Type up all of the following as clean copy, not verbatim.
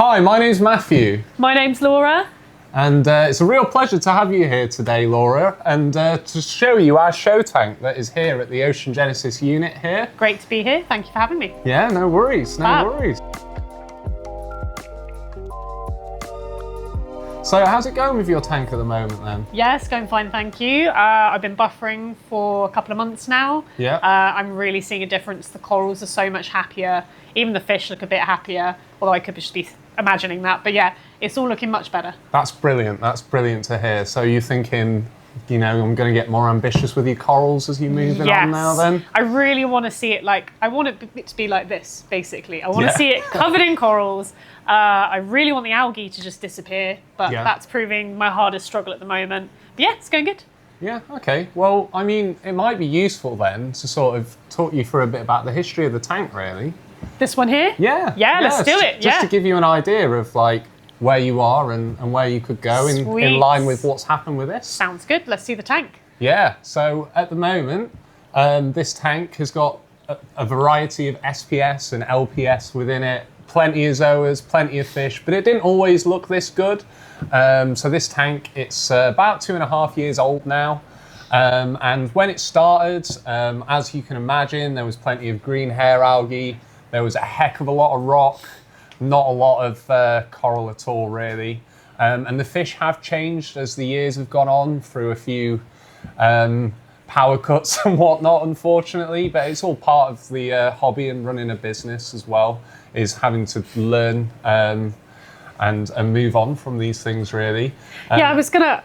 Hi, my name's Matthew. My name's Laura. And it's a real pleasure to have you here today, Laura, and to show you our show tank that is here at the Ocean Genesis unit here. Great to be here. Thank you for having me. Yeah, no worries, no worries. So how's it going with your tank at the moment then? Yeah, it's going fine, thank you. I've been buffering for a couple of months now. Yeah. I'm really seeing a difference. The corals are so much happier. Even the fish look a bit happier, although I could just be imagining that. But yeah, it's all looking much better. That's brilliant. That's brilliant to hear. So you're thinking, you know, I'm going to get more ambitious with your corals as you move on now then? I really want to see it I want it to be like this, basically. I want to see it covered in corals. I really want the algae to just disappear, but that's proving my hardest struggle at the moment. But yeah, it's going good. Yeah, okay. Well, I mean, it might be useful then to sort of talk you through a bit about the history of the tank, really. This one here? Yeah. Yeah, let's do it. Just to give you an idea of like where you are and where you could go in line with what's happened with this. Sounds good. Let's see the tank. Yeah, so at the moment, this tank has got a variety of SPS and LPS within it, plenty of zoas, plenty of fish, but it didn't always look this good. So this tank, it's about 2.5 years old now. And when it started, as you can imagine, there was plenty of green hair algae. There was a heck of a lot of rock, not a lot of coral at all, really. And the fish have changed as the years have gone on through a few power cuts and whatnot, unfortunately. But it's all part of the hobby and running a business as well, is having to learn and move on from these things, really. Yeah, I was gonna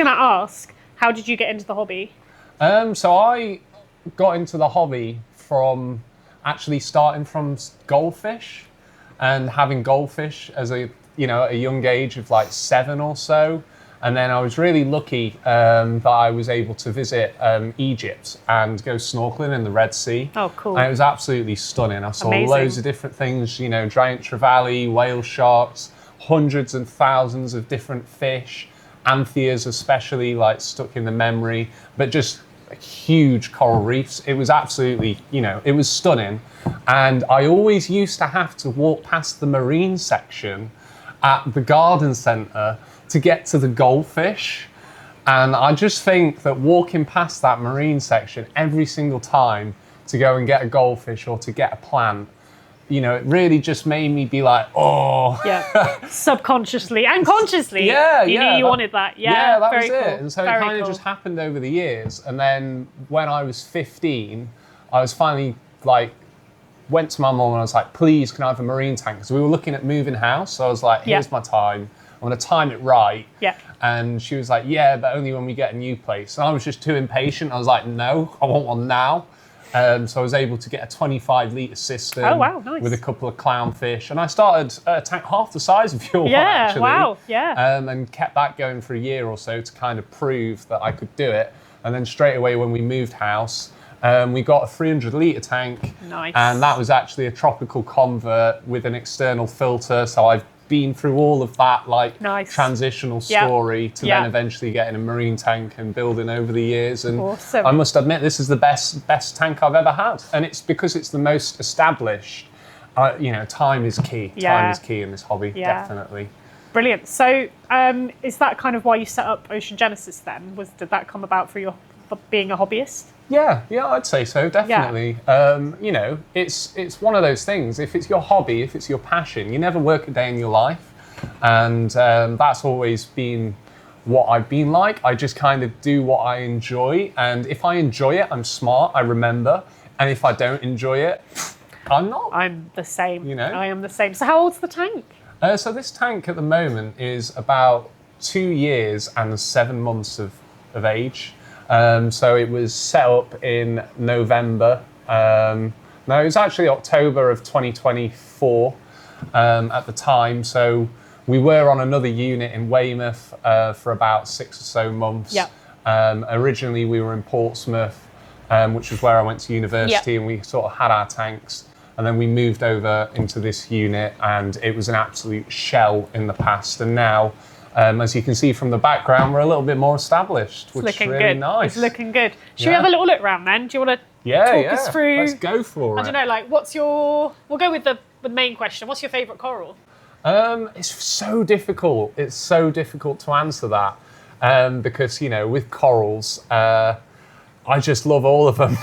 ask, how did you get into the hobby? So I got into the hobby from actually starting from goldfish and having goldfish as a young age of like 7 or so. And then I was really lucky that I was able to visit Egypt and go snorkeling in the Red Sea. Oh, cool. And it was absolutely stunning. I saw loads of different things, you know, giant trevally, whale sharks, hundreds and thousands of different fish, antheas especially, like stuck in the memory, but just huge coral reefs. It was absolutely, it was stunning. And I always used to have to walk past the marine section at the garden centre to get to the goldfish. And I just think that walking past that marine section every single time to go and get a goldfish or to get a plant, it really just made me be like, oh. Yeah, subconsciously and consciously. You knew you wanted that. Yeah, that was cool. it. And so it kind of just happened over the years. And then when I was 15, I was finally went to my mum and I was like, please, can I have a marine tank? Because we were looking at moving house. So I was like, here's my time. I'm going to time it right. Yeah. And she was like, yeah, but only when we get a new place. And I was just too impatient. I was like, no, I want one now. So I was able to get a 25-litre system. Oh, wow, nice. With a couple of clownfish. And I started a tank half the size of your one, actually. Wow, yeah. And kept that going for a year or so to kind of prove that I could do it. And then straight away when we moved house, we got a 300-litre tank. Nice. And that was actually a tropical convert with an external filter. So I've been through all of that transitional story to then eventually getting a marine tank and building over the years. And awesome. I must admit, this is the best tank I've ever had. And it's because it's the most established. Time is key. Time is key in this hobby, definitely. Brilliant. So is that kind of why you set up Ocean Genesis then? Did that come about for being a hobbyist? Yeah, I'd say so, definitely. Yeah. It's one of those things. If it's your hobby, if it's your passion, you never work a day in your life. And that's always been what I've been like. I just kind of do what I enjoy. And if I enjoy it, I'm smart, I remember. And if I don't enjoy it, I'm not. I'm the same. I am the same. So how old's the tank? So this tank at the moment is about 2 years and 7 months of age. So it was set up in November. No, it was actually October of 2024 at the time. So we were on another unit in Weymouth for about 6 or so months. Yep. Originally, we were in Portsmouth, which was where I went to university, and we sort of had our tanks. And then we moved over into this unit, and it was an absolute shell in the past. And now, as you can see from the background, we're a little bit more established, which is really nice. It's looking good. Should we have a little look around then? Do you want to talk us through? Let's go for it. I don't know, we'll go with the the main question. What's your favourite coral? It's so difficult. It's so difficult to answer that because, you know, with corals, I just love all of them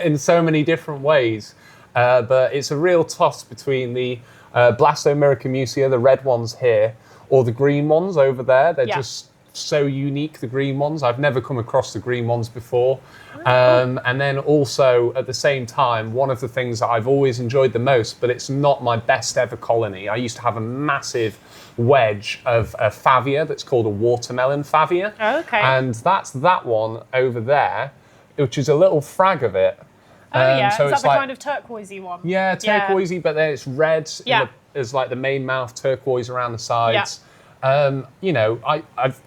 in so many different ways. But it's a real toss between the Blastomyricamusia, the red ones here, or the green ones over there. They're just so unique, the green ones. I've never come across the green ones before. And then also at the same time, one of the things that I've always enjoyed the most, but it's not my best ever colony. I used to have a massive wedge of a favia that's called a watermelon favia. Oh, okay. And that's that one over there, which is a little frag of it. Oh, yeah. So is it's that the like, kind of turquoisey one? Yeah, turquoisey, but then it's red. Yeah. As like the main mouth, turquoise around the sides. Yeah. You know,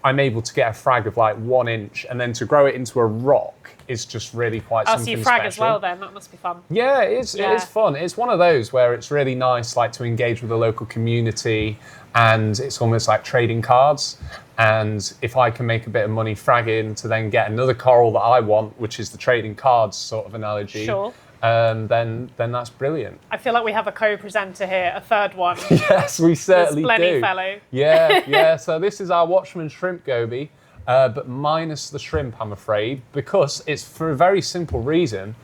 I'm able to get a frag of like 1 inch, and then to grow it into a rock is just really quite something special. So you frag as well then, that must be fun. Yeah, it is fun. It's one of those where it's really nice like to engage with the local community, and it's almost like trading cards. And if I can make a bit of money fragging to then get another coral that I want, which is the trading cards sort of analogy, sure. Then that's brilliant. I feel like we have a co-presenter here, a third one. Yes, we certainly do. Blenny fellow. Yeah. So this is our Watchman shrimp goby, but minus the shrimp, I'm afraid, because it's for a very simple reason.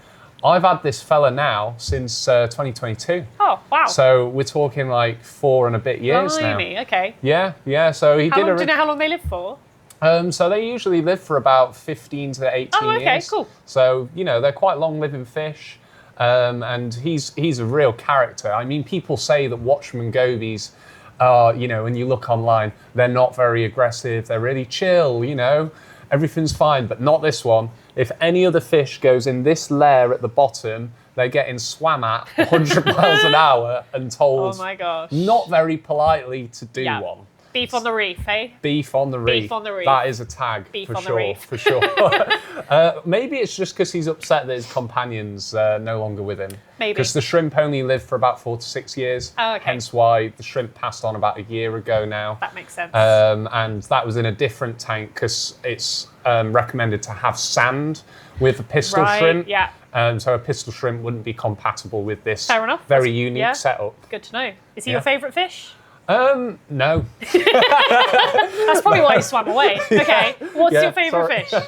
I've had this fella now since 2022. Oh, wow. So we're talking like 4 and a bit years Blimey, now. Okay. Yeah. So he do you know how long they live for? So they usually live for about 15 to 18 years. Oh, okay, cool. So, you know, they're quite long-living fish. And he's a real character. I mean, people say that Watchman gobies are, you know, when you look online, they're not very aggressive. They're really chill, you know. Everything's fine, but not this one. If any other fish goes in this layer at the bottom, they're getting swam at 100 miles an hour and told oh my gosh. not very politely to do one. Beef on the reef, eh? Beef on the reef. Beef on the reef. That is a tag Beef for on the sure. reef. For sure. Maybe it's just because he's upset that his companion's no longer with him. Maybe. Because the shrimp only live for about 4 to 6 years. Oh, okay. Hence why the shrimp passed on about a year ago now. That makes sense. And that was in a different tank because it's recommended to have sand with a pistol shrimp. Yeah. So a pistol shrimp wouldn't be compatible with this Fair enough. very unique setup. Good to know. Is he your favourite fish? No. That's probably why he swam away. Okay. What's your favourite fish?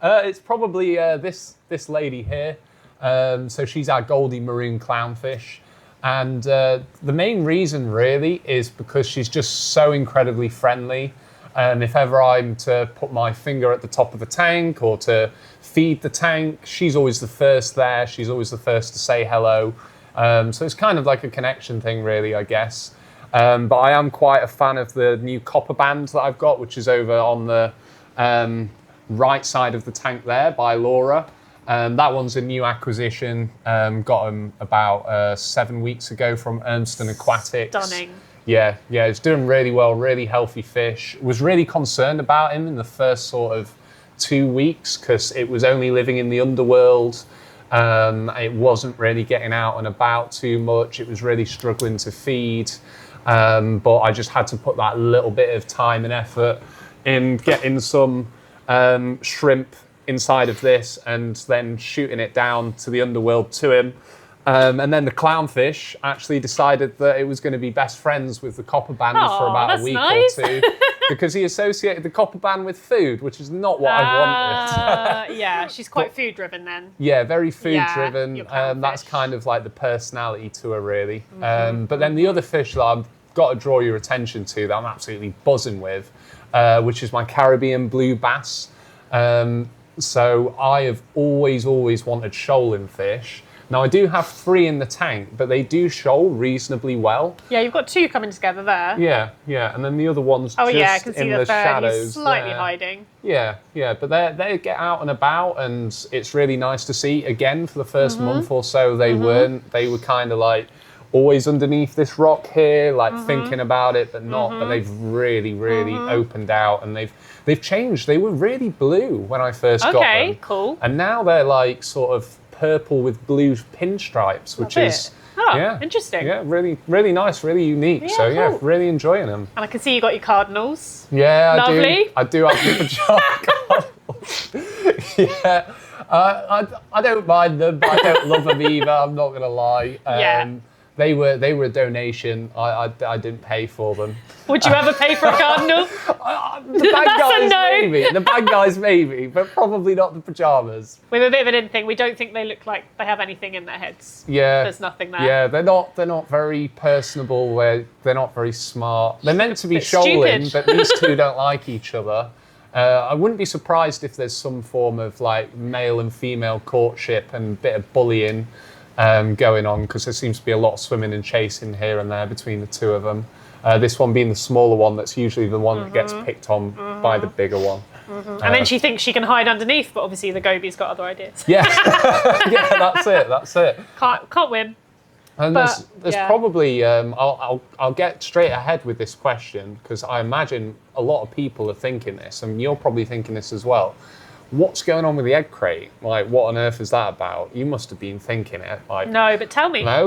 It's probably this lady here. So she's our Goldie maroon clownfish. And the main reason really is because she's just so incredibly friendly. If ever I'm to put my finger at the top of the tank or to feed the tank, she's always the first there. She's always the first to say hello. So it's kind of like a connection thing, really, I guess. But I am quite a fan of the new copper band that I've got, which is over on the right side of the tank there by Laura. That one's a new acquisition. Got him about 7 weeks ago from Ernston Aquatics. Stunning. Yeah, it's doing really well, really healthy fish. Was really concerned about him in the first sort of 2 weeks because it was only living in the underworld. It wasn't really getting out and about too much. It was really struggling to feed. But I just had to put that little bit of time and effort in getting some shrimp inside of this and then shooting it down to the underworld to him. And then the clownfish actually decided that it was going to be best friends with the copper band for about a week or two because he associated the copper band with food, which is not what I wanted. Yeah, she's quite food driven then. Yeah, very food driven. That's kind of like the personality to her, really. But then the other fish that I've got to draw your attention to that I'm absolutely buzzing with, which is my Caribbean blue bass. So I have always wanted shoaling fish. Now, I do have 3 in the tank, but they do shoal reasonably well. Yeah, you've got 2 coming together there. Yeah, and then the other one's just I can see in the the third. shadows. He's slightly hiding. Yeah, but they get out and about, and it's really nice to see. Again, for the first month or so, they weren't. They were kind of like always underneath this rock here, like thinking about it, but not. But they've really opened out, and they've changed. They were really blue when I first got them. Okay, cool. And now they're like sort of purple with blue pinstripes, which is interesting. Yeah, really nice, really unique. Yeah, so cool. really enjoying them. And I can see you got your cardinals. Yeah, Lovely. I do have the pajama cardinals. I don't mind them, but I don't love them either. I'm not gonna lie. They were a donation. I didn't pay for them. Would you ever pay for a cardinal? The bad guys maybe. The bad guys maybe, but probably not the pajamas. We have a bit of an in thing. We don't think they look like they have anything in their heads. Yeah. There's nothing there. Yeah, they're not very personable. They're not very smart. They're meant to be shoaling, but these two don't like each other. I wouldn't be surprised if there's some form of like male and female courtship and a bit of bullying going on, because there seems to be a lot of swimming and chasing here and there between the two of them. This one being the smaller one, that's usually the one that gets picked on by the bigger one. And then she thinks she can hide underneath, but obviously the goby's got other ideas. Yeah, yeah, that's it. Can't win. And there's probably I'll get straight ahead with this question, because I imagine a lot of people are thinking this, and you're probably thinking this as well. What's going on with the egg crate? Like, what on earth is that about? You must have been thinking it. Like, no, but tell me. No?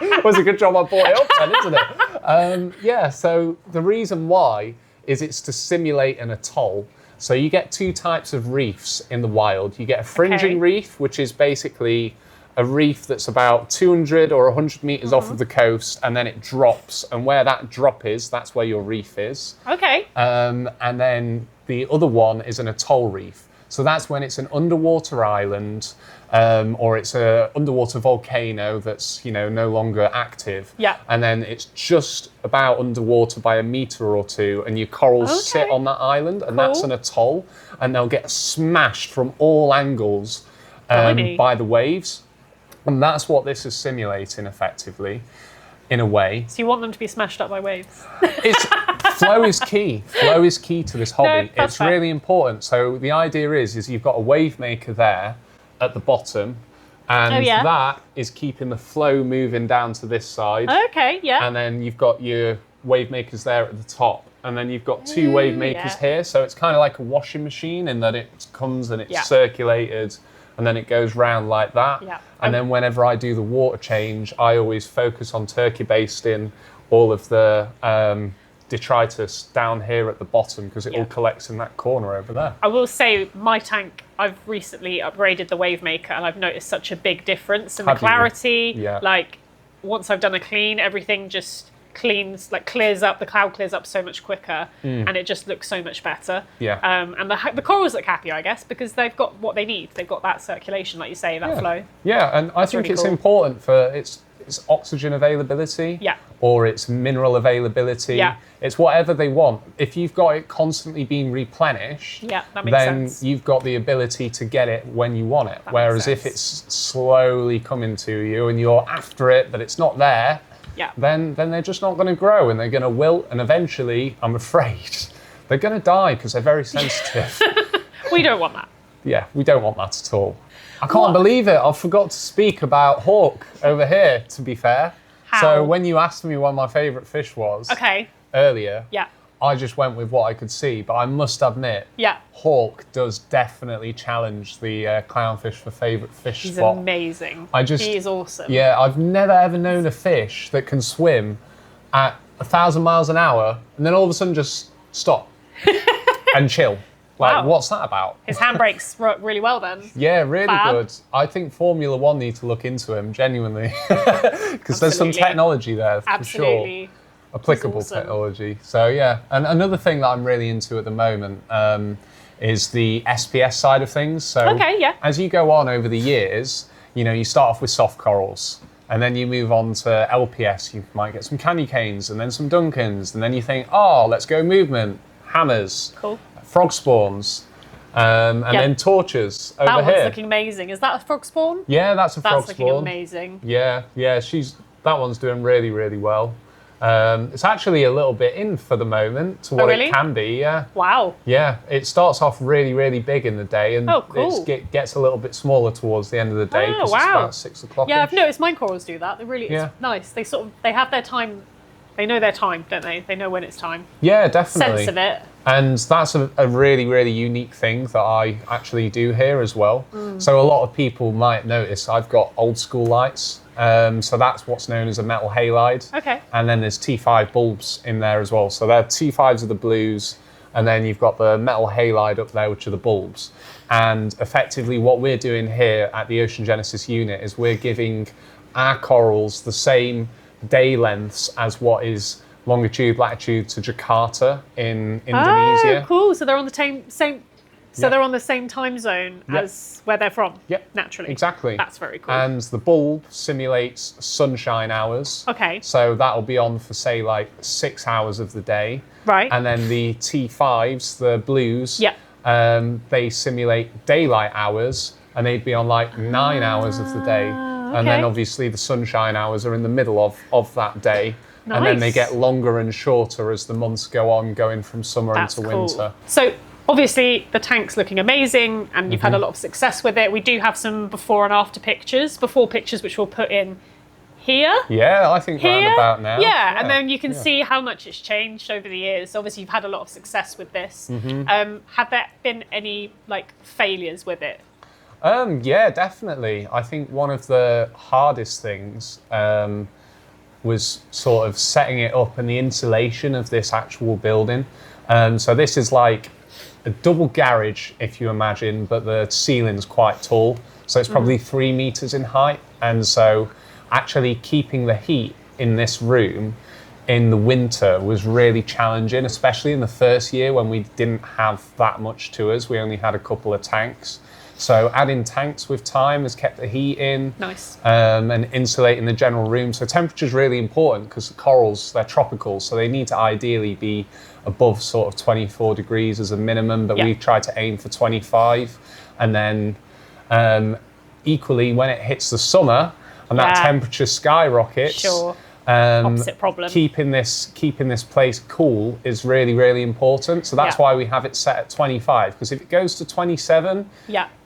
It was a good job I brought it up then, isn't it? Yeah, so the reason why is it's to simulate an atoll. So you get two types of reefs in the wild. You get a fringing reef, which is basically a reef that's about 200 or 100 meters off of the coast, and then it drops. And where that drop is, that's where your reef is. Okay. And then the other one is an atoll reef. So that's when it's an underwater island, or it's an underwater volcano that's, no longer active. Yeah. And then it's just about underwater by a meter or two, and your corals sit on that island, and that's an atoll, and they'll get smashed from all angles by the waves. And that's what this is simulating effectively, in a way. So you want them to be smashed up by waves? Flow is key. Flow is key to this hobby. No, it's really important. So the idea is you've got a wave maker there at the bottom, and that is keeping the flow moving down to this side. Okay, yeah. And then you've got your wave makers there at the top, and then you've got two wave makers here. So it's kind of like a washing machine in that it comes and it's circulated, and then it goes round like that. Yeah. And then whenever I do the water change, I always focus on turkey basting all of the detritus down here at the bottom, because it all collects in that corner over there. I will say my tank, I've recently upgraded the wave maker, and I've noticed such a big difference in the clarity. Yeah. Like, once I've done a clean, everything just clears up, the cloud clears up so much quicker, and it just looks so much better. Yeah. And the corals look happier, I guess, because they've got what they need. They've got that circulation, like you say, that flow. Yeah, and I think it's important for its oxygen availability, or its mineral availability. Yeah. It's whatever they want. If you've got it constantly being replenished, that makes then sense. you've got the ability to get it when you want it. Whereas if it's slowly coming to you and you're after it, but it's not there, then they're just not going to grow, and they're going to wilt, and eventually, I'm afraid, they're going to die because they're very sensitive. We don't want that. Yeah, we don't want that at all. I can't believe it. I forgot to speak about hawk over here, to be fair. How? So when you asked me what my favourite fish was earlier, I just went with what I could see. But I must admit, hawk does definitely challenge the clownfish for favourite fish spot. He's amazing. He is awesome. Yeah, I've never ever known a fish that can swim at 1,000 miles an hour and then all of a sudden just stop and chill. Like, what's that about? His handbrakes work really well then. Yeah, really good. I think Formula One need to look into him, genuinely. Because there's some technology there, for sure. Applicable technology. So, yeah. And another thing that I'm really into at the moment is the SPS side of things. So, as you go on over the years, you start off with soft corals. And then you move on to LPS. You might get some candy canes and then some Duncans. And then you think, let's go movement. Hammers. Cool. Frog spawns, and then torches over here. That one's looking amazing. Is that a frog spawn? Yeah, that's a frog spawn. That's looking amazing. Yeah, that one's doing really, really well. It's actually a little bit in for the moment to what it can be. Yeah. Wow. Yeah, it starts off really, really big in the day, and it gets a little bit smaller towards the end of the day because it's about 6 o'clock. Yeah, I've noticed mine corals do that. It's nice. They have their time. They know their time, don't they? They know when it's time. Yeah, definitely. Sense of it. And that's a really, really unique thing that I actually do here as well. So a lot of people might notice I've got old school lights. So that's what's known as a metal halide. Okay. And then there's T5 bulbs in there as well. So they're T5s are the blues, and then you've got the metal halide up there, which are the bulbs. And effectively what we're doing here at the Ocean Genesis unit is we're giving our corals the same day lengths as what is longitude, latitude to Jakarta in Indonesia. Oh, cool. So they're on the same. So they're on the same time zone as where they're from. Yep. Naturally. Exactly. That's very cool. And the bulb simulates sunshine hours. Okay. So that'll be on for say like 6 hours of the day. Right. And then the T5s, the blues, Yeah. they simulate daylight hours, and they'd be on like 9 hours of the day. And then obviously the sunshine hours are in the middle of that day. Nice. And then they get longer and shorter as the months go on, going from summer That's into cool. winter. So obviously the tank's looking amazing and you've had a lot of success with it. We do have some before and after pictures, which we'll put in here. Yeah, I think round about now. Yeah, and then you can see how much it's changed over the years. Obviously you've had a lot of success with this. Have there been any like failures with it? Yeah, definitely. I think one of the hardest things was sort of setting it up and the insulation of this actual building. So this is like a double garage, if you imagine, but the ceiling's quite tall. So it's probably 3 meters in height. And so actually keeping the heat in this room in the winter was really challenging, especially in the first year when we didn't have that much to us. We only had a couple of tanks. So adding tanks with time has kept the heat in. Nice. And insulating the general room. So temperature is really important because the corals, they're tropical, so they need to ideally be above sort of 24 degrees as a minimum, but we try to aim for 25. And then equally, when it hits the summer and that temperature skyrockets, opposite problem. Keeping this place cool is really, really important. So that's why we have it set at 25. Because if it goes to 27,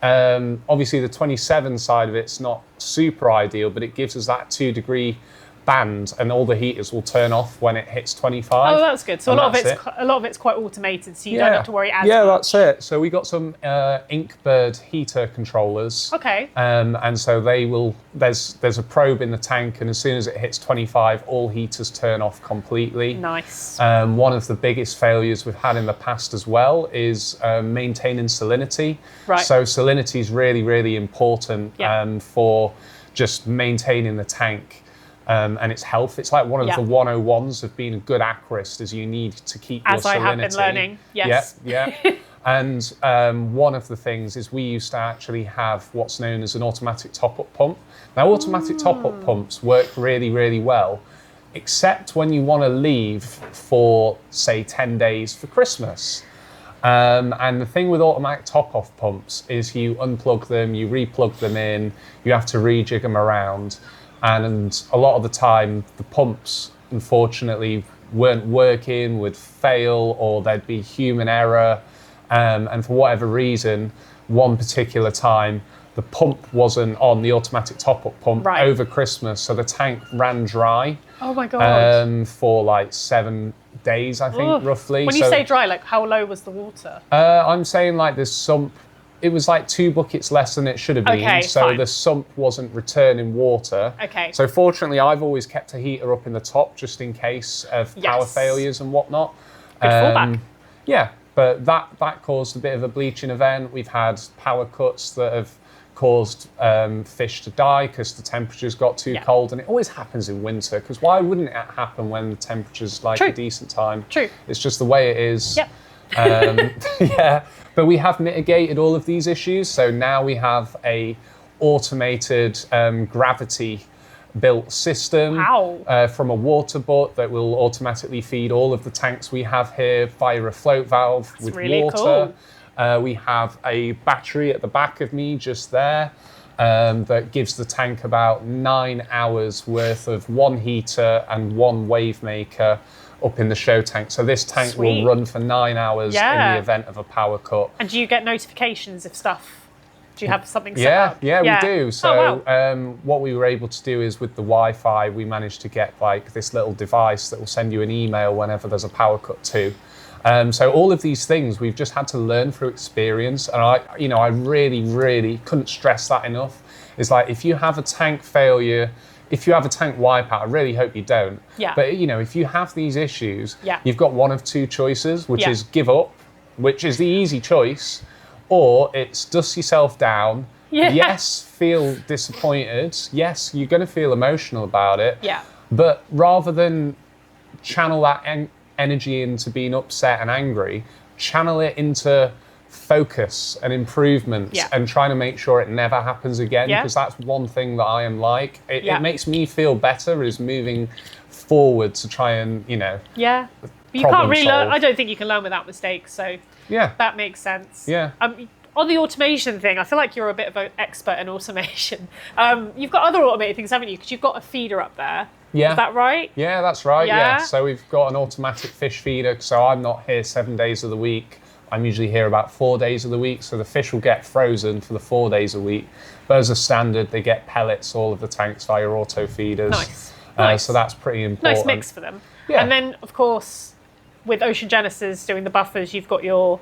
obviously the 27 side of it's not super ideal, but it gives us that 2 degree band, and all the heaters will turn off when it hits 25. Oh, that's good. So a lot of it's quite automated, so you don't have to worry as much. Yeah, that's it. So we got some Inkbird heater controllers. Okay. And so they will. There's a probe in the tank, and as soon as it hits 25, all heaters turn off completely. Nice. One of the biggest failures we've had in the past as well is maintaining salinity. Right. So salinity is really, really important for just maintaining the tank. And its health. It's like one of the 101s of being a good aquarist is you need to keep your salinity. As I have been learning, yes. Yeah. And one of the things is we used to actually have what's known as an automatic top-up pump. Now, automatic top-up pumps work really, really well, except when you want to leave for, say, 10 days for Christmas. And the thing with automatic top-off pumps is you unplug them, you re-plug them in, you have to rejig them around. And a lot of the time, the pumps, unfortunately, weren't working, would fail, or there'd be human error. And for whatever reason, one particular time, the pump wasn't on, the automatic top-up pump, over Christmas. So the tank ran dry. Oh my God. For like 7 days, I think, roughly. When you say dry, like how low was the water? I'm saying like the sump. It was like 2 buckets less than it should have been. So the sump wasn't returning water. So fortunately, I've always kept a heater up in the top just in case of power failures and whatnot. Good fallback. Yeah, but that caused a bit of a bleaching event. We've had power cuts that have caused fish to die because the temperatures got too cold. And it always happens in winter, because why wouldn't it happen when the temperature's like a decent time? True. It's just the way it is. Yep. But we have mitigated all of these issues. So now we have a automated gravity built system from a water butt that will automatically feed all of the tanks we have here via a float valve with water. Cool. We have a battery at the back of me just there that gives the tank about 9 hours worth of one heater and one wave maker up in the show tank. So this tank will run for 9 hours in the event of a power cut. And do you get notifications if stuff, do you have something set up? Yeah, we do. So what we were able to do is with the Wi-Fi, we managed to get like this little device that will send you an email whenever there's a power cut too. So all of these things we've just had to learn through experience. And I really, really couldn't stress that enough. It's like, if you have a tank failure, if you have a tank wipeout, I really hope you don't. Yeah. But if you have these issues, you've got one of 2 choices, which is give up, which is the easy choice, or it's dust yourself down, Yes, feel disappointed. Yes, you're going to feel emotional about it. Yeah. But rather than channel that energy into being upset and angry, channel it into focus and improvements and trying to make sure it never happens again, because that's one thing that I am like. It makes me feel better is moving forward to try and, Yeah. But you can't really learn. I don't think you can learn without mistakes, so that makes sense. Yeah. On the automation thing, I feel like you're a bit of an expert in automation. You've got other automated things, haven't you? Because you've got a feeder up there. Yeah. Is that right? Yeah, that's right. Yeah. So we've got an automatic fish feeder. So I'm not here 7 days of the week. I'm usually here about 4 days of the week. So the fish will get frozen for the 4 days a week. But as a standard, they get pellets, all of the tanks via auto feeders. Nice. So that's pretty important. Nice mix for them. Yeah. And then, of course, with Ocean Genesis doing the buffers, you've got your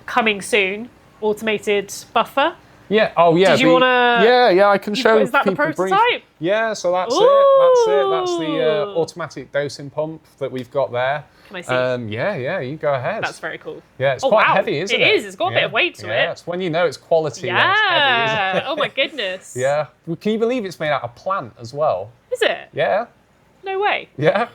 coming soon automated buffer. Yeah. Oh, yeah. Did you want to? Yeah. I can show. Is that the prototype? Yeah. So that's it. That's the automatic dosing pump that we've got there. Can I see? Yeah. You go ahead. That's very cool. Yeah. It's quite heavy, isn't it? It is. It's got a bit of weight to it. Yeah. It's when you know it's quality. Yeah. It's heavy, isn't it? Oh my goodness. Yeah. Can you believe it's made out of plant as well? Is it? Yeah. No way. Yeah.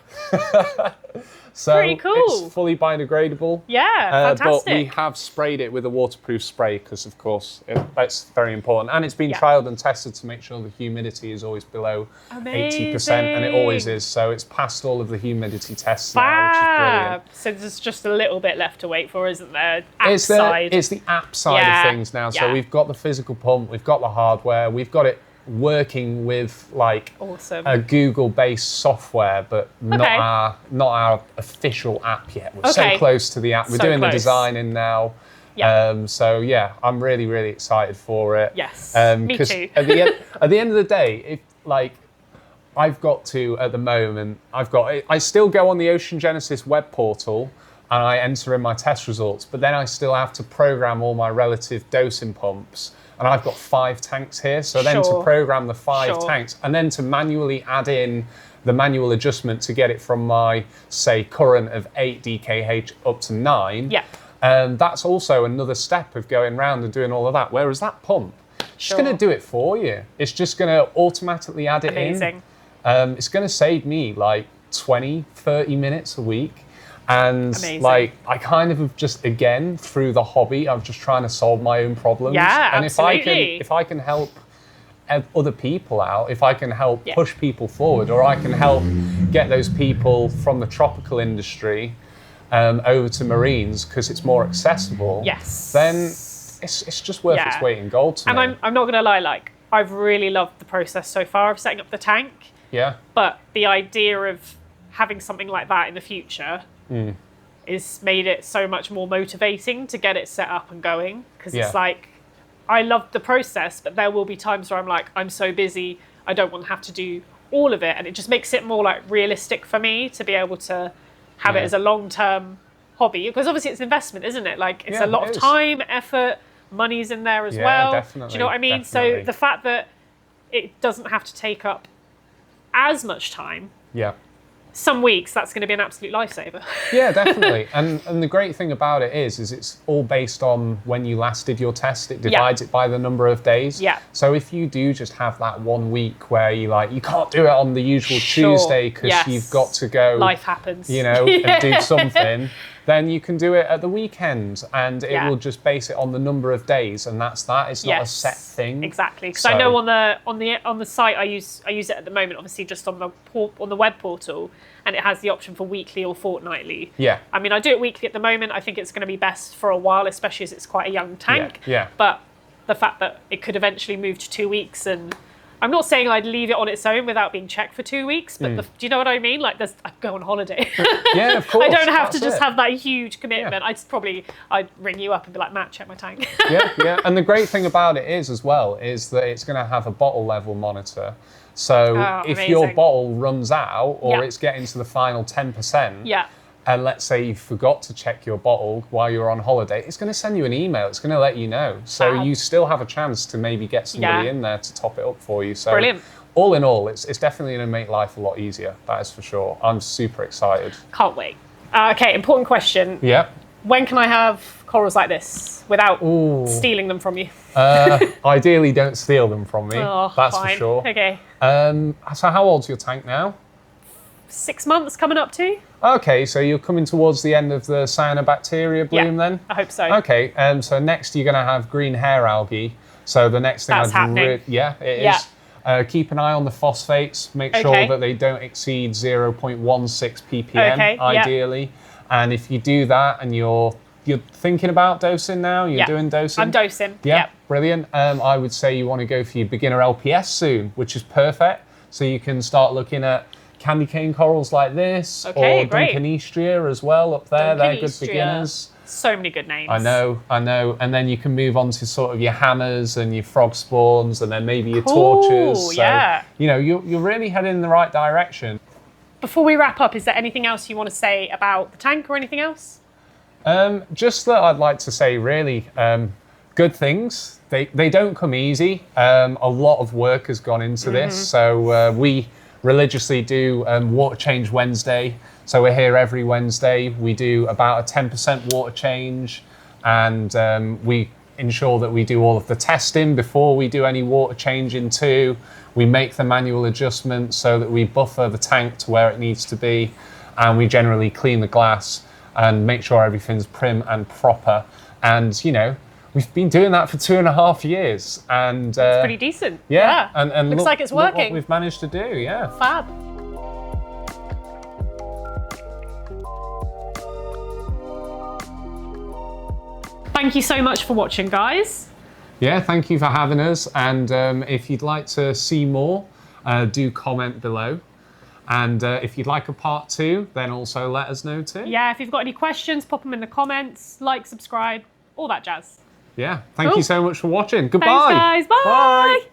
So pretty cool. It's fully biodegradable. Yeah, fantastic. But we have sprayed it with a waterproof spray because, of course, that's very important. And it's been trialed and tested to make sure the humidity is always below 80%, and it always is. So it's passed all of the humidity tests now, which is brilliant. So there's just a little bit left to wait for, isn't there? It's the app side of things now. So we've got the physical pump, we've got the hardware, we've got it working with a Google-based software, but not our official app yet. We're so close to the app. We're doing the designing now. So yeah, I'm really, really excited for it. Yes, me too. at the end of the day, I've got to, at the moment, I still go on the Ocean Genesis web portal and I enter in my test results, but then I still have to program all my relative dosing pumps. And I've got 5 tanks here. So then to program the 5 tanks and then to manually add in the manual adjustment to get it from my, say, current of 8 DKH up to 9. That's also another step of going around and doing all of that. Whereas that pump, it's going to do it for you. It's just going to automatically add it in. It's going to save me like 20, 30 minutes a week. And I kind of have just, again, through the hobby, I'm just trying to solve my own problems. Yeah, and absolutely. if I can help other people out, if I can help push people forward, or I can help get those people from the tropical industry over to marines because it's more accessible, then it's just worth its weight in gold to me. And I'm not going to lie, I've really loved the process so far of setting up the tank. Yeah. But the idea of having something like that in the future is made it so much more motivating to get it set up and going, because it's I love the process, but there will be times where I'm like, I'm so busy, I don't want to have to do all of it, and it just makes it more realistic for me to be able to have it as a long-term hobby, because obviously it's investment, isn't it? It's a lot of time, effort, money's in there as well. Definitely, do you know what I mean? Definitely. So the fact that it doesn't have to take up as much time, some weeks that's going to be an absolute lifesaver. Yeah, definitely. And the great thing about it is it's all based on when you last did your test. It divides it by the number of days. Yeah. So if you do just have that 1 week where you can't do it on the usual Tuesday because you've got to go, life happens, and do something, then you can do it at the weekend, and it will just base it on the number of days, and that's that. It's not a set thing. Exactly. Because I know on the site I use it at the moment, obviously just on the web portal, and it has the option for weekly or fortnightly. Yeah. I mean, I do it weekly at the moment. I think it's going to be best for a while, especially as it's quite a young tank. Yeah. But the fact that it could eventually move to 2 weeks, and I'm not saying I'd leave it on its own without being checked for 2 weeks, but do you know what I mean? I go on holiday. Yeah, of course. I don't have to just have that huge commitment. I'd ring you up and be like, Matt, check my tank. Yeah. And the great thing about it is that it's going to have a bottle level monitor. So if your bottle runs out or it's getting to the final 10%, and let's say you forgot to check your bottle while you're on holiday, it's going to send you an email. It's going to let you know. So you still have a chance to maybe get somebody in there to top it up for you. So brilliant. All in all, it's definitely going to make life a lot easier. That is for sure. I'm super excited. Can't wait. Okay, important question. Yeah. When can I have corals like this without stealing them from you? Ideally, don't steal them from me. Oh, that's fine. for sure. Okay. So how old's your tank now? 6 months coming up to. Okay, so you're coming towards the end of the cyanobacteria bloom then? I hope so. Okay, so next you're going to have green hair algae. So the next thing That's happening. Yeah, it is. Keep an eye on the phosphates. Make sure that they don't exceed 0.16 ppm, ideally. And if you do that and you're thinking about dosing now, you're doing dosing? I'm dosing. Yeah, brilliant. I would say you want to go for your beginner LPS soon, which is perfect. So you can start looking at candy cane corals like this, or Duncanistria as well up there. They're good beginners. So many good names. I know. And then you can move on to sort of your hammers and your frog spawns, and then maybe your torches. So, you know, you're really heading in the right direction. Before we wrap up, is there anything else you want to say about the tank or anything else? Just that I'd like to say really good things. They don't come easy. A lot of work has gone into this. So we religiously do water change Wednesday. So we're here every Wednesday. We do about a 10% water change, and we ensure that we do all of the testing before we do any water changing too. We make the manual adjustments so that we buffer the tank to where it needs to be, and we generally clean the glass and make sure everything's prim and proper. And, you know, we've been doing that for 2.5 years. And it's pretty decent. Yeah. And looks like it's working. Look what we've managed to do, yeah. Fab. Thank you so much for watching, guys. Yeah, thank you for having us. And if you'd like to see more, do comment below. And if you'd like a part 2, then also let us know too. Yeah, if you've got any questions, pop them in the comments, like, subscribe, all that jazz. Yeah, thank you so much for watching. Goodbye. Thanks, guys. Bye. Bye.